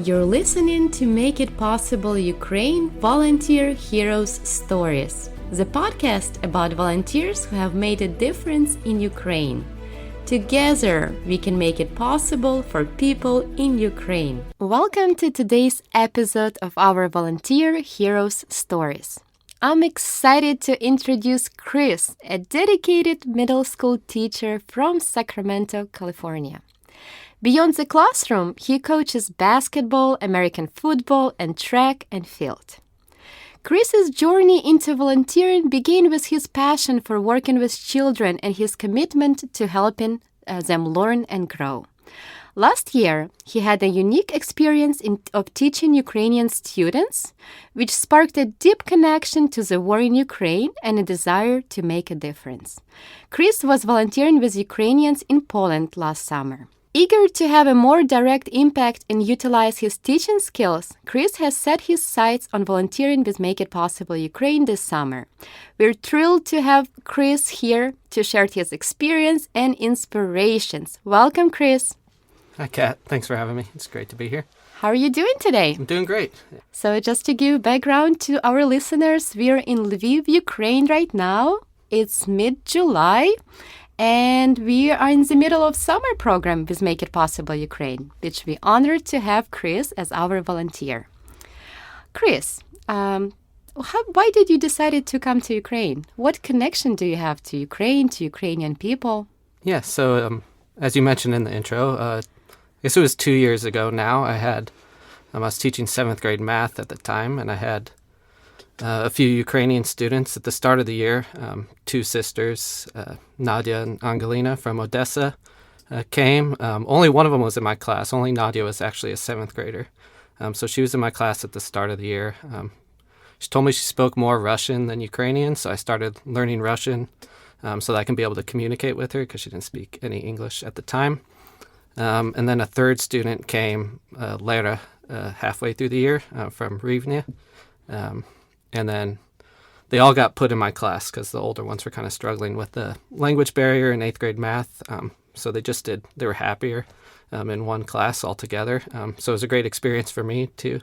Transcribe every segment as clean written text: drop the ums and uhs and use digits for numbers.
You're listening to Make It Possible Ukraine Volunteer Heroes Stories, the podcast about volunteers who have made a difference in Ukraine. Together, we can make it possible for people in Ukraine. Welcome to today's episode of our Volunteer Heroes Stories. I'm excited to introduce Chris, a dedicated middle school teacher from Sacramento, California. Beyond the classroom, he coaches basketball, American football, and track and field. Chris's journey into volunteering began with his passion for working with children and his commitment to helping them learn and grow. Last year, he had a unique experience of teaching Ukrainian students, which sparked a deep connection to the war in Ukraine and a desire to make a difference. Chris was volunteering with Ukrainians in Poland last summer. Eager to have a more direct impact and utilize his teaching skills, Chris has set his sights on volunteering with Make It Possible Ukraine this summer. We're thrilled to have Chris here to share his experience and inspirations. Welcome, Chris. Hi, Kat. Thanks for having me. It's great to be here. How are you doing today? I'm doing great. So just to give background to our listeners, we're in Lviv, Ukraine right now. It's mid-July. And we are in the middle of summer program with Make It Possible Ukraine, which we're honored to have Chris as our volunteer. Chris, why did you decide to come to Ukraine? What connection do you have to Ukraine, to Ukrainian people? Yeah, so as you mentioned in the intro, I guess it was 2 years ago now. I was teaching 7th grade math at the time, and I had a few Ukrainian students at the start of the year. Two sisters, Nadia and Angelina from Odessa, came. Only one of them was in my class. Only Nadia was actually a 7th grader. So she was in my class at the start of the year. She told me she spoke more Russian than Ukrainian, so I started learning Russian so that I can be able to communicate with her because she didn't speak any English at the time. And then a third student came, Lera, halfway through the year from Rivne. And then they all got put in my class because the older ones were kind of struggling with the language barrier in 8th grade math. So they were happier in one class altogether. So it was a great experience for me too.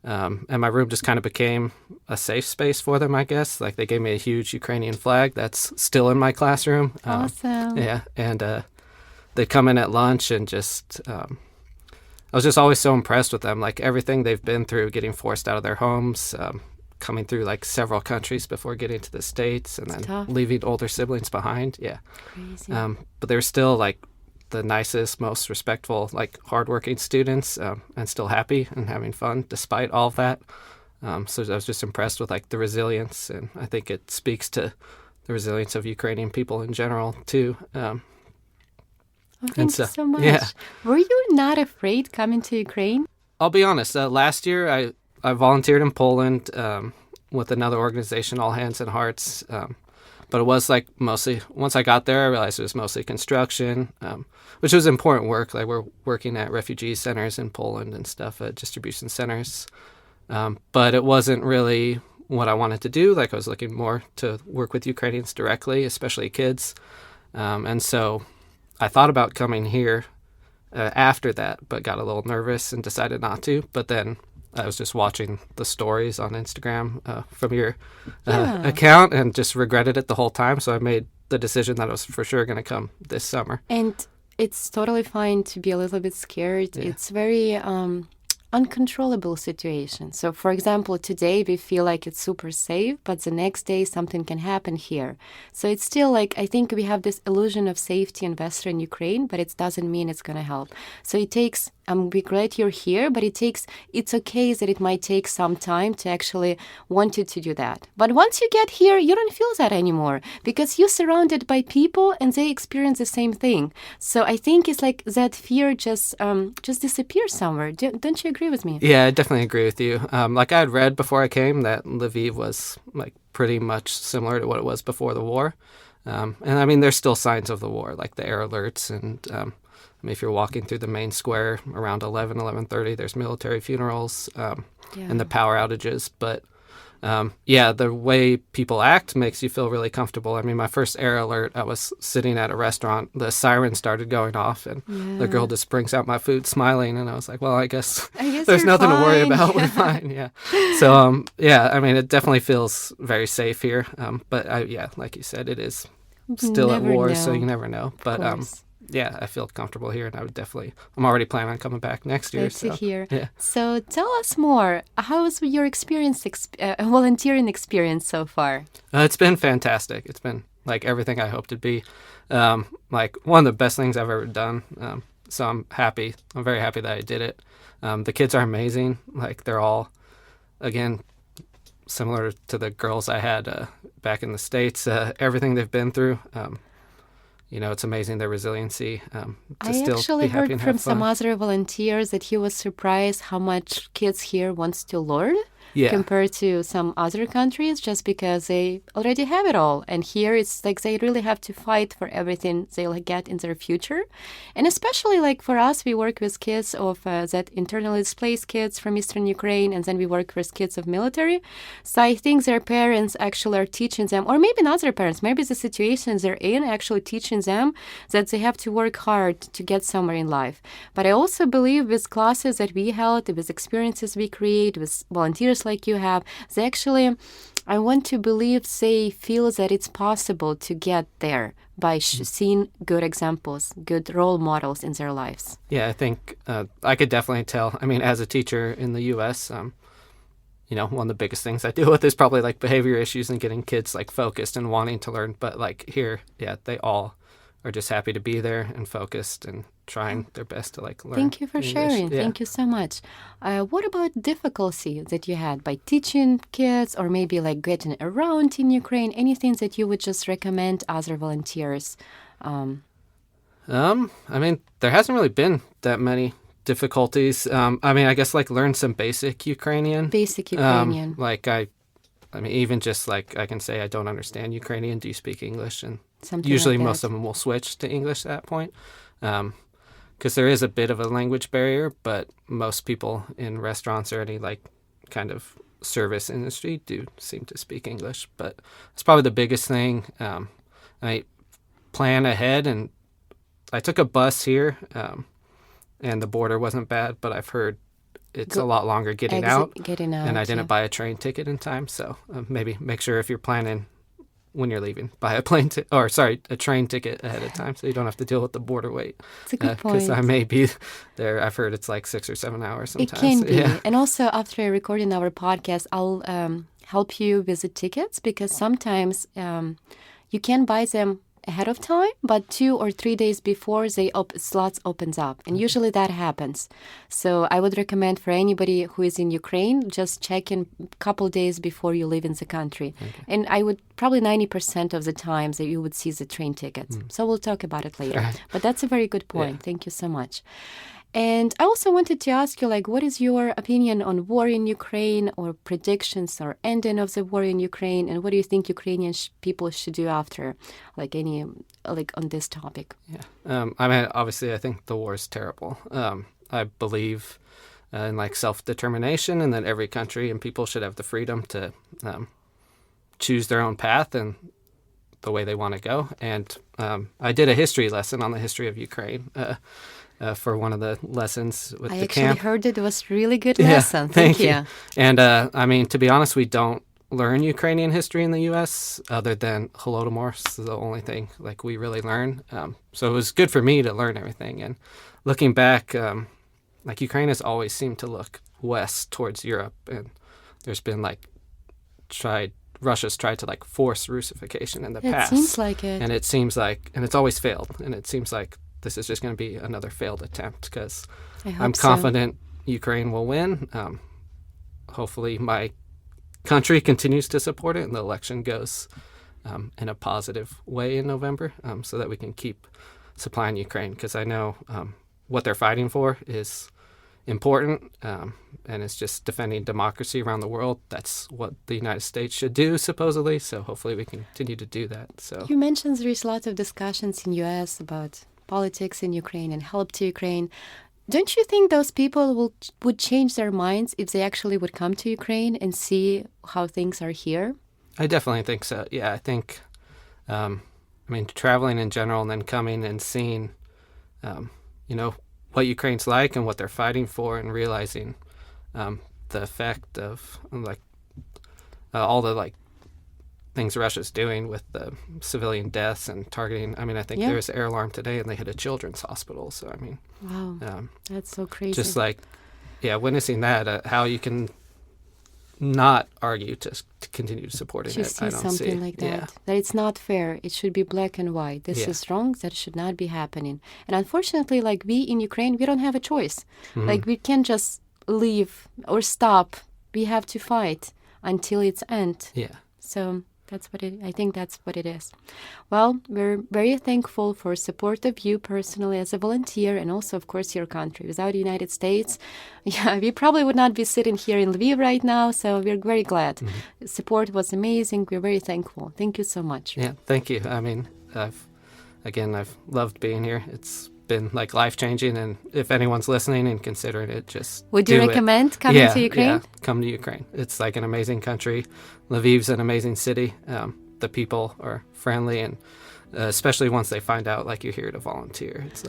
And my room just kind of became a safe space for them, I guess. Like they gave me a huge Ukrainian flag that's still in my classroom. Awesome. Yeah. And they'd come in at lunch and just... I was just always so impressed with them, like everything they've been through, getting forced out of their homes, coming through like several countries before getting to the States, and then leaving older siblings behind. Yeah. Crazy. But they were still like the nicest, most respectful, like hardworking students, and still happy and having fun despite all of that. So I was just impressed with like the resilience, and I think it speaks to the resilience of Ukrainian people in general too. Thank you so much. Yeah. Were you not afraid coming to Ukraine? I'll be honest. Last year, I volunteered in Poland with another organization, All Hands and Hearts. But it was like mostly, once I got there, I realized it was mostly construction, which was important work. Like we're working at refugee centers in Poland and stuff, at distribution centers. But it wasn't really what I wanted to do. Like I was looking more to work with Ukrainians directly, especially kids. And so I thought about coming here after that, but got a little nervous and decided not to. But then I was just watching the stories on Instagram from your account and just regretted it the whole time. So I made the decision that I was for sure going to come this summer. And it's totally fine to be a little bit scared. Yeah. It's very uncontrollable situation. So, for example, today we feel like it's super safe, but the next day something can happen here. So it's still like, I think we have this illusion of safety in Western Ukraine, but it doesn't mean it's going to help. So it takes, we're glad you're here, but it's okay that it might take some time to actually want you to do that. But once you get here, you don't feel that anymore because you're surrounded by people and they experience the same thing. So I think it's like that fear just disappears somewhere. Don't you agree with me? Yeah, I definitely agree with you. Like I had read before I came that Lviv was like pretty much similar to what it was before the war. And I mean, there's still signs of the war, like the air alerts. And if you're walking through the main square around 11:30, there's military funerals and the power outages. But the way people act makes you feel really comfortable. I mean, my first air alert, I was sitting at a restaurant, the siren started going off, and the girl just brings out my food smiling, and I was like, well, I guess there's nothing to worry about. We're fine, yeah. So, I mean, it definitely feels very safe here. But, like you said, it is still at war, so you never know. But, I feel comfortable here, and I'm already planning on coming back next year. Good to hear. Yeah. So tell us more. How was your volunteering experience so far? It's been fantastic. It's been like everything I hoped it'd be. Like one of the best things I've ever done. So I'm happy. I'm very happy that I did it. The kids are amazing. Like they're all, again, similar to the girls I had back in the States. Everything they've been through. It's amazing their resiliency. I actually heard from some other volunteers that he was surprised how much kids here wants to learn compared to some other countries, just because they already have it all. And here it's like they really have to fight for everything they'll get in their future. And especially like for us, we work with kids of that internally displaced kids from Eastern Ukraine, and then we work with kids of military. So I think their parents actually are teaching them, or maybe not their parents, maybe the situations they're in actually teaching them that they have to work hard to get somewhere in life. But I also believe with classes that we held, with experiences we create, with volunteers like you have, they actually, I want to believe they feel that it's possible to get there by seeing good examples, good role models in their lives. Yeah, I think I could definitely tell. I mean, as a teacher in the U.S., one of the biggest things I deal with is probably like behavior issues and getting kids like focused and wanting to learn. But like here, they all are just happy to be there and focused and trying their best to like learn. Thank you for English. sharing. Yeah. Thank you so much. What about difficulty that you had by teaching kids, or maybe like getting around in Ukraine? Anything that you would just recommend other volunteers? I mean, there hasn't really been that many difficulties. I guess like learn some basic Ukrainian. Basic Ukrainian. I mean, even just like I can say I don't understand Ukrainian. Do you speak English? And Something usually like most of them will switch to English at that point. Because there is a bit of a language barrier, but most people in restaurants or any like kind of service industry do seem to speak English. But it's probably the biggest thing. I plan ahead, and I took a bus here, and the border wasn't bad, but I've heard it's a lot longer getting out, and I didn't buy a train ticket in time. So maybe make sure if you're planning when you're leaving, buy a train ticket ahead of time, so you don't have to deal with the border wait. It's a good point. Because I may be there. I've heard it's like 6 or 7 hours sometimes. It can be. Yeah. And also after recording our podcast, I'll help you with the tickets, because sometimes you can buy them ahead of time, but 2 or 3 days before slots opens up, and usually that happens. So I would recommend for anybody who is in Ukraine, just check in a couple days before you leave in the country. Okay. And I would probably 90% of the times that you would see the train tickets. So we'll talk about it later. Right. But that's a very good point. Yeah. Thank you so much. And I also wanted to ask you, like, what is your opinion on war in Ukraine, or predictions or ending of the war in Ukraine, and what do you think Ukrainian people should do after, on this topic? Yeah, obviously, I think the war is terrible. I believe in like self-determination, and that every country and people should have the freedom to choose their own path and the way they want to go. And I did a history lesson on the history of Ukraine. For one of the lessons with the camp. I actually heard it was really good lesson. Thank you. And to be honest, we don't learn Ukrainian history in the U.S. other than Holodomor. This is the only thing like we really learn. So it was good for me to learn everything. And looking back, like Ukraine has always seemed to look west towards Europe, and there's been Russia's tried to like force Russification in the past. It seems like it. And it seems like, and it's always failed. And it seems like this is just going to be another failed attempt, because I'm confident Ukraine will win. Hopefully my country continues to support it and the election goes in a positive way in November, so that we can keep supplying Ukraine, because I know what they're fighting for is important, and it's just defending democracy around the world. That's what the United States should do, supposedly, so hopefully we can continue to do that. So you mentioned there's a lot of discussions in U.S. about politics in Ukraine and help to Ukraine. Don't you think those people would change their minds if they actually would come to Ukraine and see how things are here? I definitely think so. Yeah, I think, traveling in general and then coming and seeing, what Ukraine's like and what they're fighting for, and realizing the effect of all the things Russia's doing with the civilian deaths and targeting. I think there was an air alarm today and they hit a children's hospital. So, wow, that's so crazy. Just witnessing that, how you can not argue to continue supporting it. I don't something like that. Yeah. That it's not fair. It should be black and white. This is wrong. That should not be happening. And unfortunately, we in Ukraine, we don't have a choice. Mm-hmm. We can't just leave or stop. We have to fight until its end. Yeah. So I think that's what it is. Well, we're very thankful for support of you personally as a volunteer, and also, of course, your country. Without the United States, we probably would not be sitting here in Lviv right now, so we're very glad. Mm-hmm. Support was amazing. We're very thankful. Thank you so much. Yeah, thank you. I've loved being here. It's been life-changing, and if anyone's listening and considering it, just would you recommend coming to Ukraine? Yeah, come to Ukraine. It's an amazing country. Lviv's an amazing city. The people are friendly, and especially once they find out you're here to volunteer, it's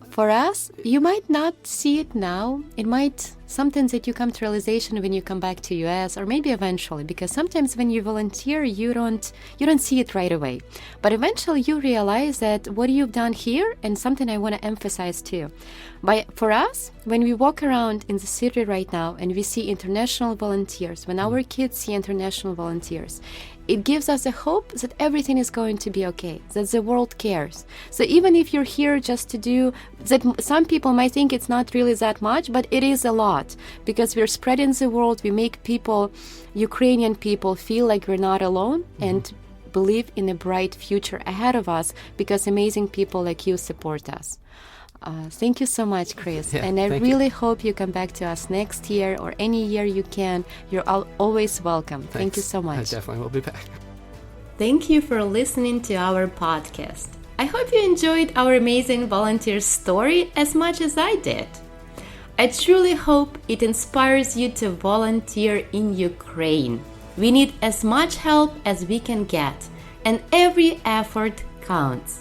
for us, you might not see it now. It might something that you come to realization when you come back to US, or maybe eventually, because sometimes when you volunteer, you don't see it right away. But eventually you realize that what you've done here, and something I want to emphasize too. For us, when we walk around in the city right now and we see international volunteers, when our kids see international volunteers, it gives us a hope that everything is going to be okay, that the world cares. So even if you're here just to do that, some people might think it's not really that much, but it is a lot, because we're spreading the world. We make Ukrainian people feel like we're not alone, and believe in a bright future ahead of us, because amazing people like you support us. Thank you so much, Chris. Yeah, and I really hope you come back to us next year or any year you can. You're always welcome. Thanks. Thank you so much. I definitely will be back. Thank you for listening to our podcast. I hope you enjoyed our amazing volunteer story as much as I did. I truly hope it inspires you to volunteer in Ukraine. We need as much help as we can get, and every effort counts.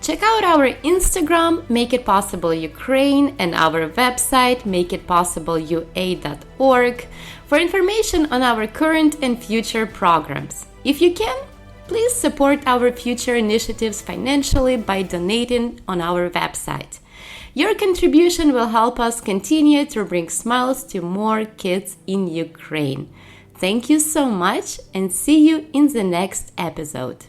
Check out our Instagram, Make It Possible Ukraine, and our website, makeitpossible.ua.org, for information on our current and future programs. If you can, please support our future initiatives financially by donating on our website. Your contribution will help us continue to bring smiles to more kids in Ukraine. Thank you so much, and see you in the next episode.